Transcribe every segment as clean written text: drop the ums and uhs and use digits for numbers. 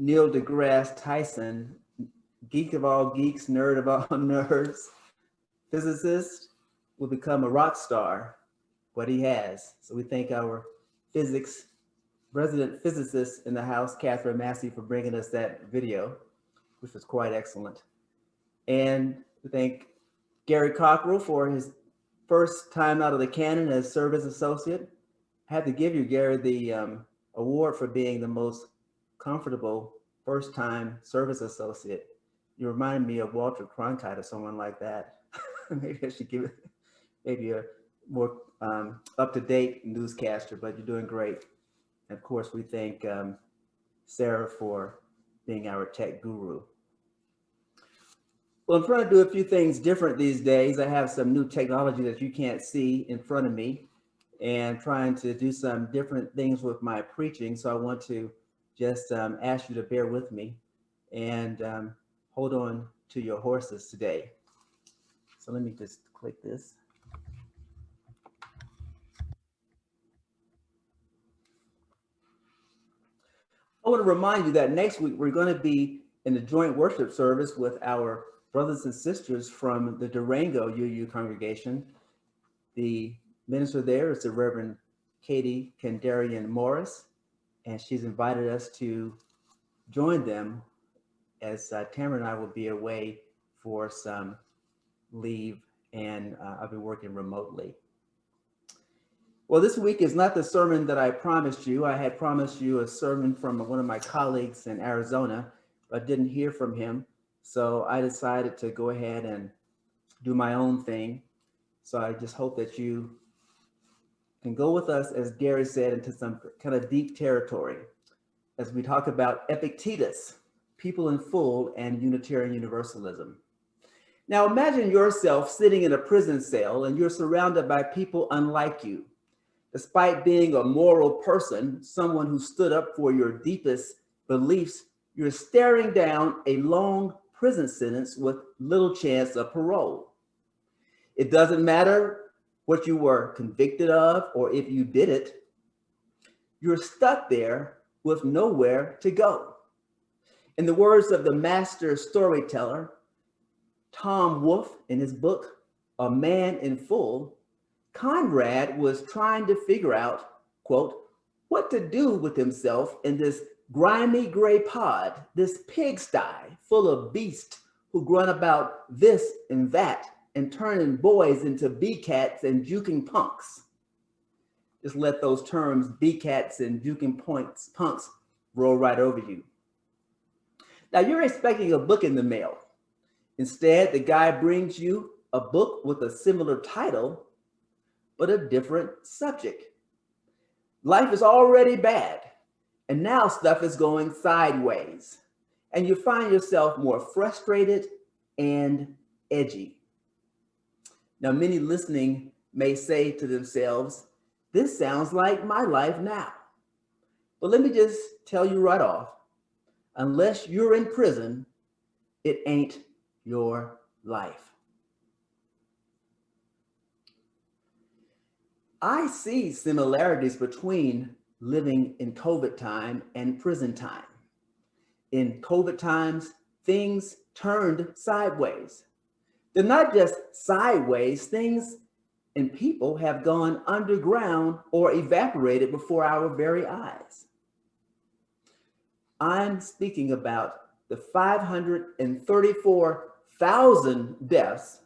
Neil deGrasse Tyson, geek of all geeks, nerd of all nerds, physicist, will become a rock star, what he has. So we thank our physics resident physicist in the house, Catherine Massey, for bringing us that video, which was quite excellent. And we thank Gary Cockrell for his first time out of the cannon as service associate. I have to give you, Gary, the award for being the most comfortable first-time service associate. You remind me of Walter Cronkite or someone like that. Maybe I should give it maybe a more up-to-date newscaster, but you're doing great. And of course, we thank Sarah for being our tech guru. Well, I'm trying to do a few things different these days. I have some new technology that you can't see in front of me and trying to do some different things with my preaching. So I want to just ask you to bear with me and hold on to your horses today. So let me just click this. I want to remind you that next week we're going to be in the joint worship service with our brothers and sisters from the Durango UU congregation. The minister there is the Reverend Katie Kendarian Morris, and she's invited us to join them as Tamara and I will be away for some leave, and I'll be working remotely. Well, this week is not the sermon that I promised you. I had promised you a sermon from one of my colleagues in Arizona, but didn't hear from him. So I decided to go ahead and do my own thing. So I just hope that you can go with us, as Gary said, into some kind of deep territory as we talk about Epictetus, people in full, and Unitarian Universalism. Now imagine yourself sitting in a prison cell and you're surrounded by people unlike you. Despite being a moral person, someone who stood up for your deepest beliefs, you're staring down a long prison sentence with little chance of parole. It doesn't matter what you were convicted of or if you did it. You're stuck there with nowhere to go. In the words of the master storyteller, Tom Wolfe, in his book, A Man in Full, Conrad was trying to figure out, quote, what to do with himself in this grimy gray pod, this pigsty full of beasts who grunt about this and that and turning boys into B-cats and juking punks. Just let those terms, B-cats and juking punks, roll right over you. Now you're expecting a book in the mail. Instead, the guy brings you a book with a similar title, but a different subject. Life is already bad, and now stuff is going sideways, and you find yourself more frustrated and edgy. Now, many listening may say to themselves, this sounds like my life now. But let me just tell you right off, unless you're in prison, it ain't your life. I see similarities between living in COVID time and prison time. In COVID times, things turned sideways. They're not just sideways, things and people have gone underground or evaporated before our very eyes. I'm speaking about the 534,000 deaths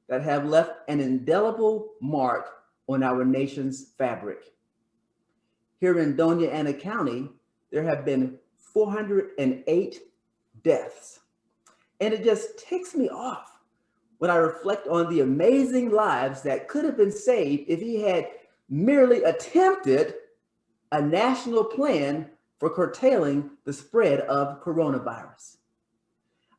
that have left an indelible mark on our nation's fabric. Here in Doña Ana County, there have been 408 deaths. And it just ticks me off when I reflect on the amazing lives that could have been saved if he had merely attempted a national plan for curtailing the spread of coronavirus.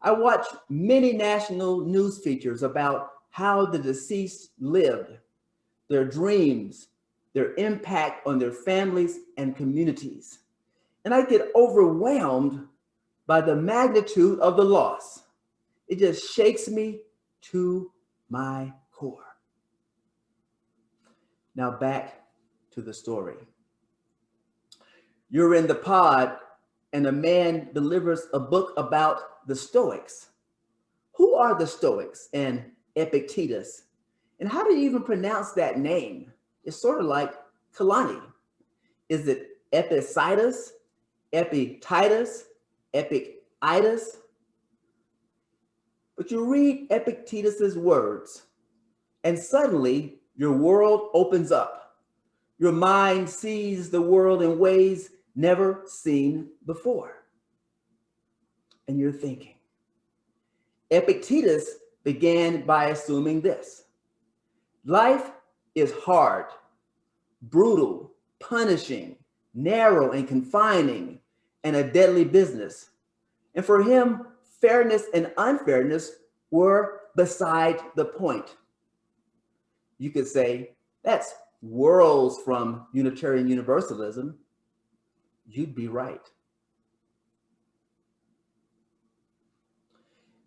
I watched many national news features about how the deceased lived, their dreams, their impact on their families and communities. And I get overwhelmed by the magnitude of the loss. It just shakes me to my core. Now back to the story. You're in the pod and a man delivers a book about the Stoics. Who are the Stoics and Epictetus? And how do you even pronounce that name? It's sort of like Kalani. Is it Epictetus, Epictetus, Epictetus? But you read Epictetus's words, and suddenly your world opens up. Your mind sees the world in ways never seen before. And you're thinking. Epictetus began by assuming this: life is hard, brutal, punishing, narrow and confining, and a deadly business. And for him, fairness and unfairness were beside the point. You could say that's worlds from Unitarian Universalism. You'd be right.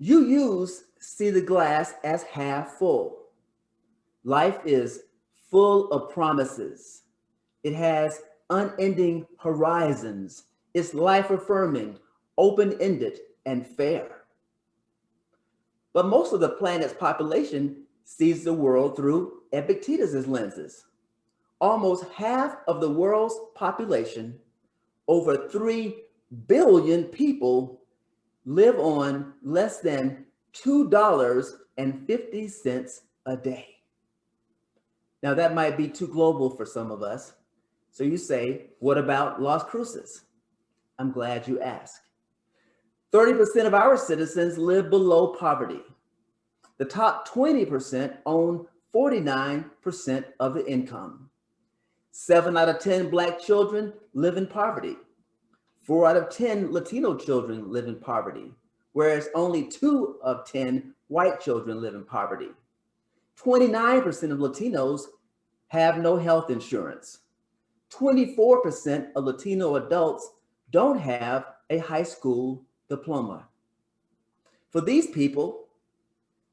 UUs see the glass as half full. Life is full of promises. It has unending horizons. It's life-affirming, open-ended, and fair. But most of the planet's population sees the world through Epictetus's lenses. Almost half of the world's population, over 3 billion people, live on less than $2.50 a day. Now that might be too global for some of us. So you say, what about Las Cruces? I'm glad you asked. 30% of our citizens live below poverty. The top 20% own 49% of the income. 7 out of 10 Black children live in poverty. 4 out of 10 Latino children live in poverty, whereas only 2 of 10 white children live in poverty. 29% of Latinos have no health insurance. 24% of Latino adults don't have a high school diploma. For these people,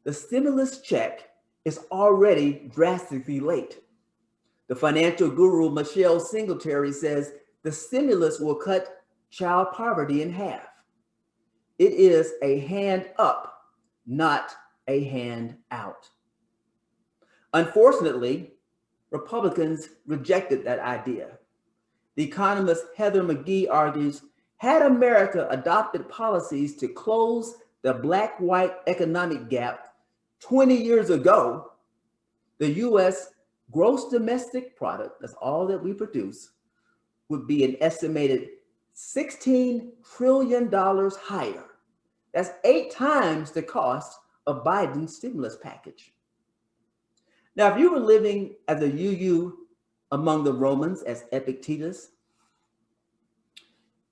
the stimulus check is already drastically late. The financial guru Michelle Singletary says the stimulus will cut child poverty in half. It is a hand up, not a hand out. Unfortunately, Republicans rejected that idea. The economist Heather McGhee argues, had America adopted policies to close the Black-white economic gap 20 years ago, the US gross domestic product, that's all that we produce, would be an estimated $16 trillion higher. That's 8 times the cost of Biden's stimulus package. Now, if you were living as a UU among the Romans as Epictetus,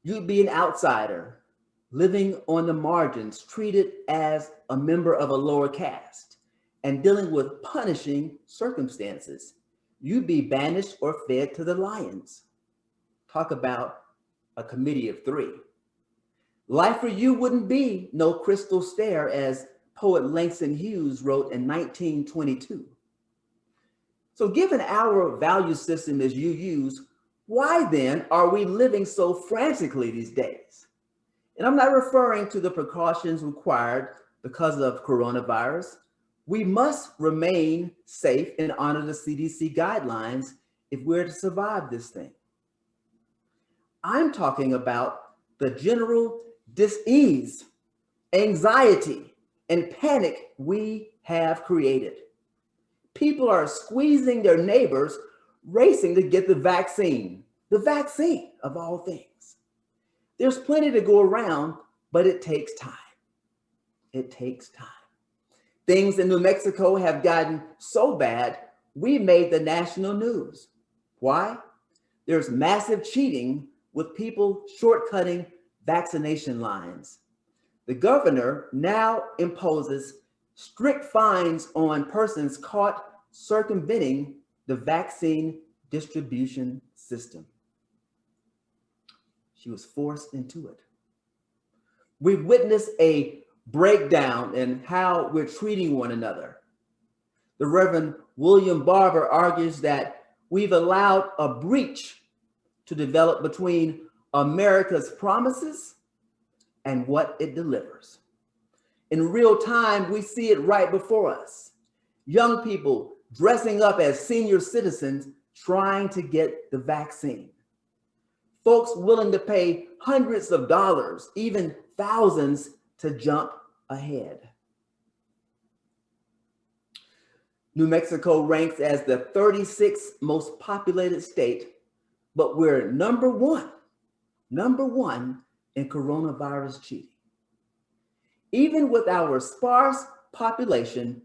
you'd be an outsider, living on the margins, treated as a member of a lower caste, and dealing with punishing circumstances. You'd be banished or fed to the lions. Talk about a committee of 3. Life for you wouldn't be no crystal stair, as poet Langston Hughes wrote in 1922. So given our value system as UUs, why then are we living so frantically these days? And I'm not referring to the precautions required because of coronavirus. We must remain safe and honor the CDC guidelines if we're to survive this thing. I'm talking about the general dis-ease, anxiety, and panic we have created. People are squeezing their neighbors, racing to get the vaccine of all things. There's plenty to go around, but it takes time. It takes time. Things in New Mexico have gotten so bad, we made the national news. Why? There's massive cheating with people shortcutting vaccination lines. The governor now imposes strict fines on persons caught circumventing the vaccine distribution system. She was forced into it. We've witnessed a breakdown in how we're treating one another. The Reverend William Barber argues that we've allowed a breach to develop between America's promises, and what it delivers. In real time, we see it right before us. Young people dressing up as senior citizens trying to get the vaccine. Folks willing to pay hundreds of dollars, even thousands, to jump ahead. New Mexico ranks as the 36th most populated state, but we're number one in coronavirus cheating. Even with our sparse population,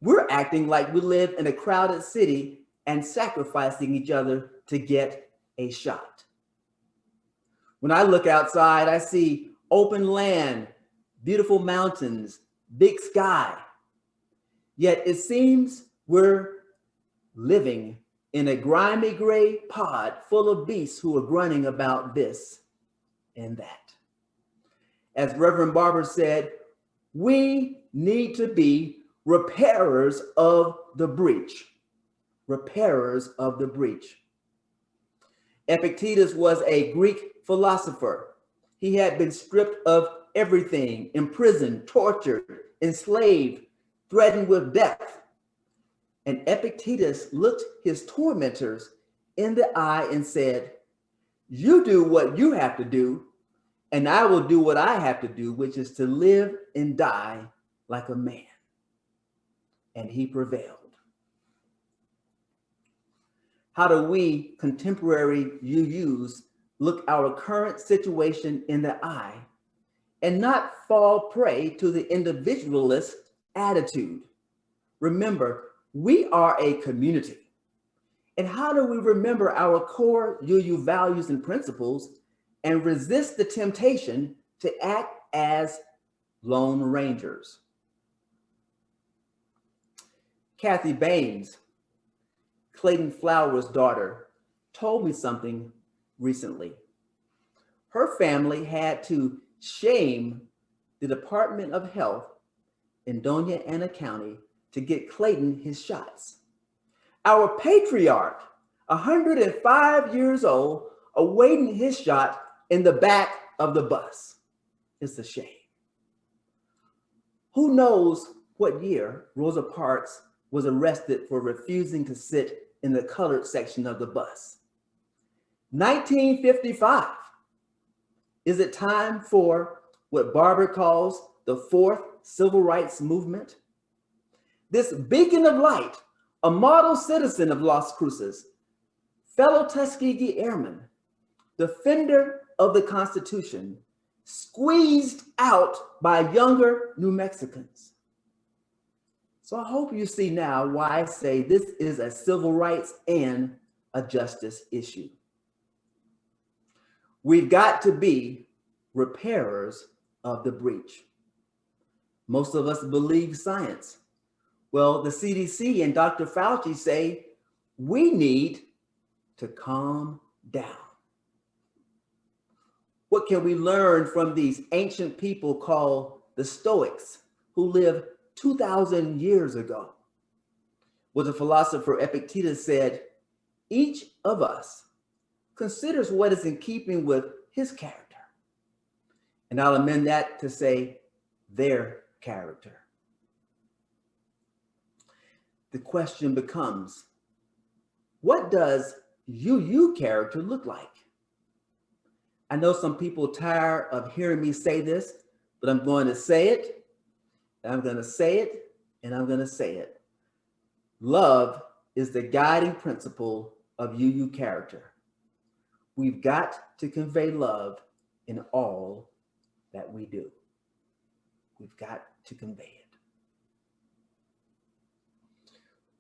we're acting like we live in a crowded city and sacrificing each other to get a shot. When I look outside, I see open land, beautiful mountains, big sky. Yet it seems we're living in a grimy gray pod full of beasts who are grunting about this and that. As Reverend Barber said, we need to be repairers of the breach. Repairers of the breach. Epictetus was a Greek philosopher. He had been stripped of everything, imprisoned, tortured, enslaved, threatened with death. And Epictetus looked his tormentors in the eye and said, "You do what you have to do, and I will do what I have to do, which is to live and die like a man." And he prevailed. How do we contemporary UUs look our current situation in the eye and not fall prey to the individualist attitude? Remember, we are a community. And how do we remember our core UU values and principles and resist the temptation to act as lone rangers? Kathy Baines, Clayton Flowers' daughter, told me something recently. Her family had to shame the Department of Health in Doña Ana County to get Clayton his shots. Our patriarch, 105 years old, awaiting his shot in the back of the bus. It's a shame. Who knows what year Rosa Parks was arrested for refusing to sit in the colored section of the bus? 1955. Is it time for what Barber calls the fourth civil rights movement? This beacon of light, a model citizen of Las Cruces, fellow Tuskegee Airman, defender of the Constitution, squeezed out by younger New Mexicans. So I hope you see now why I say this is a civil rights and a justice issue. We've got to be repairers of the breach. Most of us believe science. Well, the CDC and Dr. Fauci say we need to calm down. What can we learn from these ancient people called the Stoics, who lived 2,000 years ago? Well, the philosopher Epictetus said, each of us considers what is in keeping with his character. And I'll amend that to say their character. The question becomes, what does UU character look like? I know some people tired of hearing me say this, but I'm going to say it, and I'm going to say it, and I'm going to say it. Love is the guiding principle of UU character. We've got to convey love in all that we do. We've got to convey it.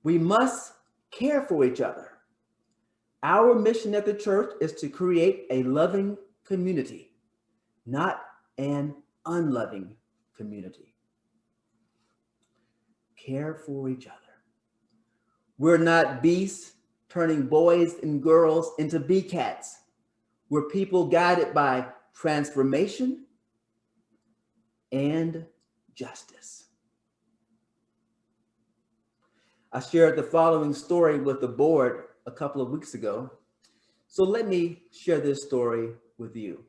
We must care for each other. Our mission at the church is to create a loving community, not an unloving community. Care for each other. We're not beasts turning boys and girls into bee cats. We're people guided by transformation and justice. I shared the following story with the board a couple of weeks ago. So let me share this story with you.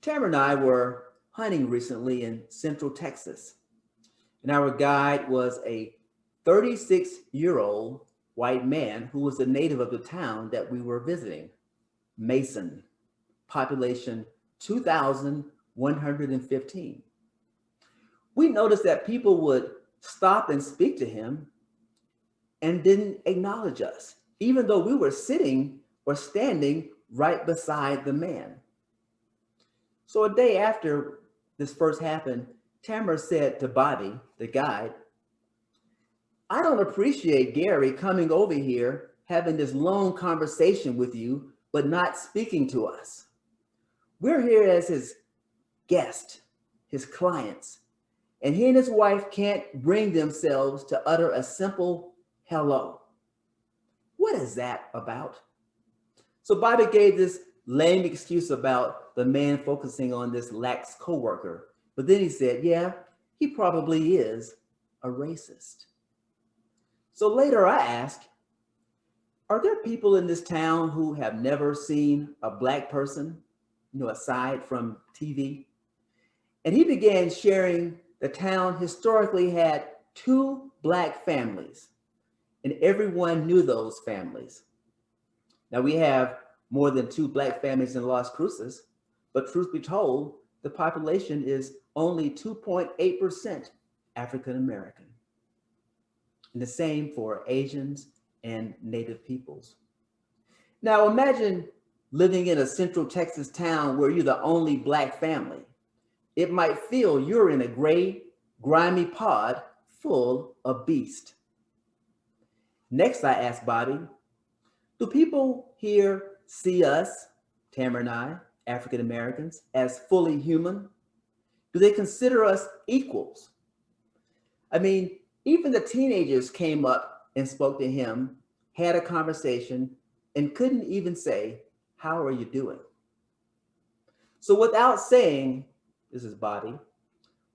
Tamara and I were hunting recently in Central Texas, and our guide was a 36-year-old white man who was a native of the town that we were visiting, Mason, population 2,115. We noticed that people would stop and speak to him and didn't acknowledge us, even though we were sitting or standing right beside the man. So a day after this first happened, Tamara said to Bobby, the guide, "I don't appreciate Gary coming over here, having this long conversation with you, but not speaking to us. We're here as his guest, his clients, and he and his wife can't bring themselves to utter a simple hello. What is that about?" So Bobby gave this lame excuse about the man focusing on this lax coworker. But then he said, yeah, he probably is a racist. So later I asked, are there people in this town who have never seen a Black person, aside from TV? And he began sharing the town historically had 2 Black families, and everyone knew those families. Now we have more than 2 Black families in Las Cruces, but truth be told, the population is only 2.8% African American. And the same for Asians and Native peoples. Now imagine living in a Central Texas town where you're the only Black family. It might feel you're in a gray, grimy pod full of beast. Next, I asked Bobby, do people here see us, Tamara and I, African Americans, as fully human? Do they consider us equals? I mean, even the teenagers came up and spoke to him, had a conversation, and couldn't even say, how are you doing? So without saying, this is Bobby,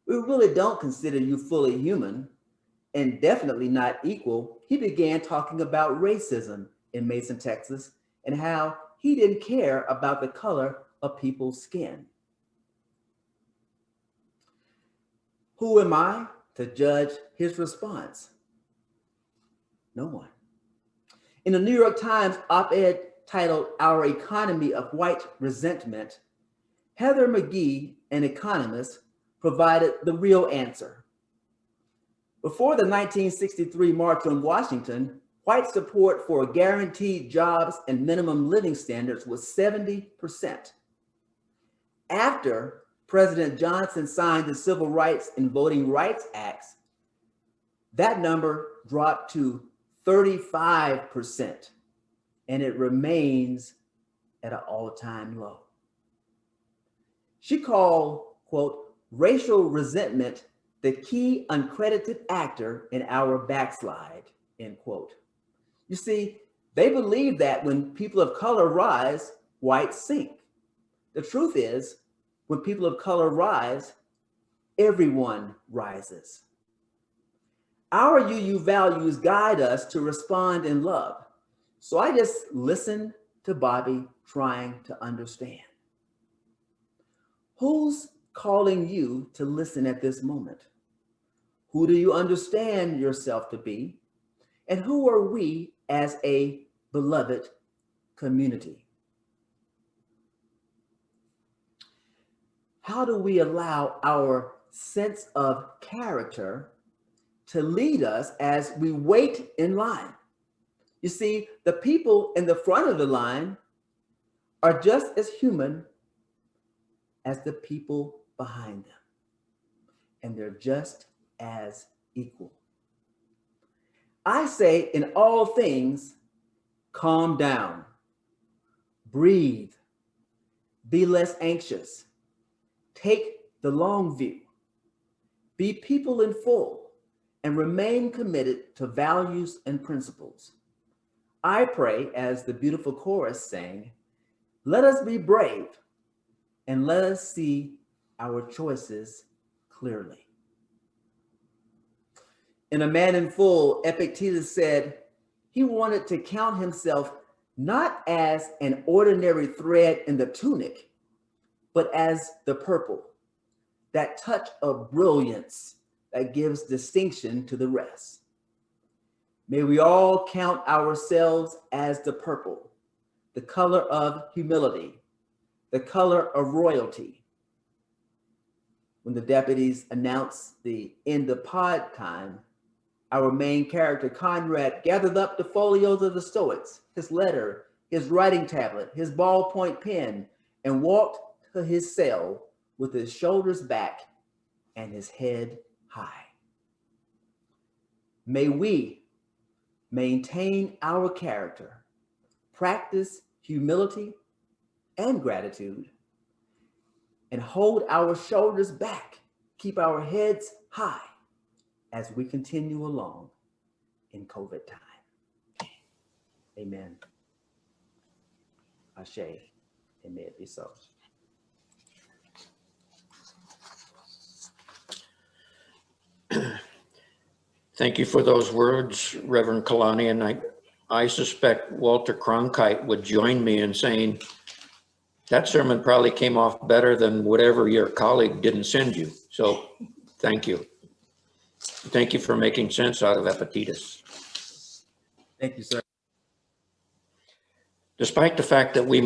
we really don't consider you fully human and definitely not equal. He began talking about racism in Mason, Texas, and how he didn't care about the color of people's skin. Who am I to judge his response? No one. In the New York Times op-ed titled Our Economy of White Resentment, Heather McGee, an economist, provided the real answer. Before the 1963 March on Washington, white support for guaranteed jobs and minimum living standards was 70%. After President Johnson signed the Civil Rights and Voting Rights Acts, that number dropped to 35%, and it remains at an all-time low. She called, quote, racial resentment the key uncredited actor in our backslide, end quote. You see, they believe that when people of color rise, whites sink. The truth is, when people of color rise, everyone rises. Our UU values guide us to respond in love. So I just listened to Bobby trying to understand. Who's calling you to listen at this moment? Who do you understand yourself to be? And who are we as a beloved community? How do we allow our sense of character to lead us as we wait in line? You see, the people in the front of the line are just as human as the people behind them, and they're just as equal. I say in all things, calm down, breathe, be less anxious, take the long view, be people in full, and remain committed to values and principles. I pray, as the beautiful chorus sang, let us be brave and let us see our choices clearly. In A Man in Full, Epictetus said he wanted to count himself not as an ordinary thread in the tunic, but as the purple, that touch of brilliance that gives distinction to the rest. May we all count ourselves as the purple, the color of humility, the color of royalty. When the deputies announced the end of pod time, our main character, Conrad, gathered up the folios of the Stoics, his letter, his writing tablet, his ballpoint pen, and walked to his cell with his shoulders back and his head high. May we maintain our character, practice humility and gratitude, and hold our shoulders back, keep our heads high as we continue along in COVID time. Amen. Ashe, and may it be so. Thank you for those words, Reverend Kalani, and I suspect Walter Cronkite would join me in saying that sermon probably came off better than whatever your colleague didn't send you. So thank you. Thank you for making sense out of Epictetus. Thank you, sir. Despite the fact that we